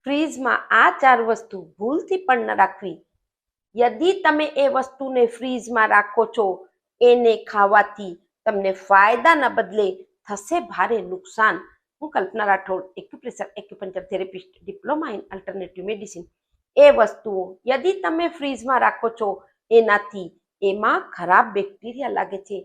ફ્રીઝમાં આ 4 વસ્તુ ભૂલથી પણ ન રાખવી. યદિ તમે એ વસ્તુને ફ્રીઝમાં રાખો છો, એને ખાવાથી તમને ફાયદાના બદલે થશે ભારે નુકસાન. હું Kalpana Rathod, acupressure acupuncture therapist, diploma in alternative medicine. એ વસ્તુઓ યદિ તમે ફ્રીઝમાં રાખો છો, એનાથી એમાં ખરાબ બેક્ટેરિયા લાગે છે,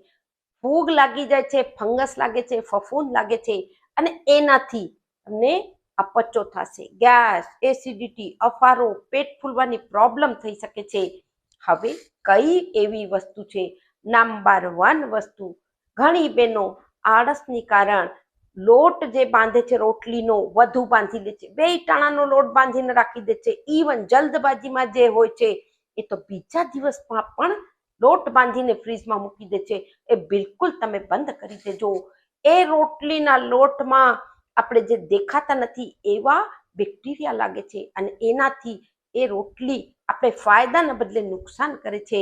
ફૂગ લાગી જાય છે, ફંગસ લાગે છે, ફફૂંદ લાગે છે, અને એનાથી તમને અપચો થશે, ગેસ, એસિડિટી, અફારો, પેટ ફૂલવાની પ્રોબ્લેમ થઈ શકે છે. હવે કઈ એવી વસ્તુ છે? નંબર 1 વસ્તુ, ઘણી બહેનો આળસની કારણ લોટ જે બાંધે છે રોટલીનો વધુ બાંધી લે છે, 2 ટાણાનો લોટ બાંધીને રાખી દે છે. ઇવન જલ્દબાજીમાં જે હોય છે એ તો બીજા દિવસમાં પણ લોટ બાંધીને ફ્રીજમાં મૂકી દે છે. એ બિલકુલ તમે બંધ કરી દેજો. એ રોટલીના લોટમાં આપણે જે દેખાતા નથી એવા બેક્ટેરિયા લાગે છે, અને એનાથી એ રોટલી આપણે ફાયદાના બદલે નુકસાન કરે છે.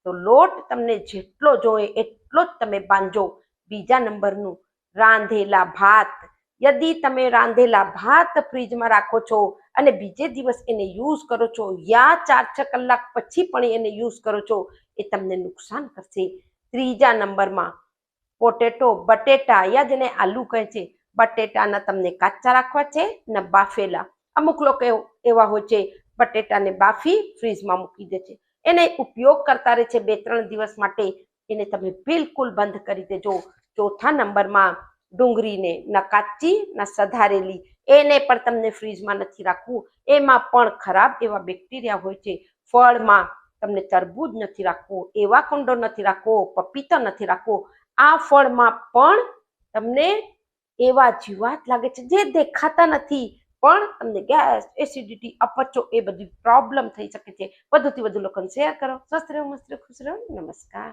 તો લોટ તમને જેટલો જોઈએ એટલો જ તમે બાંધજો. બીજા નંબરનું, રાંધેલા ભાત. યદિ તમે રાંધેલા ભાત ફ્રીજમાં રાખો છો અને બીજે દિવસ એને યુઝ કરો છો, યા 4-6 કલાક પછી પણ એને યુઝ કરો છો, એ તમને નુકસાન કરશે. ત્રીજા નંબરમાં, પોટેટો, બટેટા, યા જેને આલુ કહે છે, બટેટાના તમને કાચા રાખવા છે ને બાફેલા. અમુક લોકો એવા હોય છે બટેટાને બાફી ફ્રીજમાં મૂકી દે છે, એને ઉપયોગ કરતા રહે છે 2-3 દિવસ માટે. એને તમે બિલકુલ બંધ કરી દેજો. ચોથા નંબરમાં, ડુંગળીને ન કાચી ન સધારેલી, એને પણ તમને ફ્રીજમાં નથી રાખવું. એમાં પણ ખરાબ એવા બેક્ટેરિયા હોય છે. ફળમાં તમને તરબૂચ નથી રાખવું, એવા કુંડો નથી રાખવો, પપીતો નથી રાખવો. આ ફળમાં પણ તમને એવા જીવાત લાગે છે જે દેખાતા નથી, પણ તમને ગેસ, એસિડિટી, અપચો, એ બધી પ્રોબ્લેમ થઈ શકે છે. વધુથી વધુ લોકોને શેર કરો. સ્વસ્થ રહો, મસ્ત રહો, ખુશ રહો. નમસ્કાર.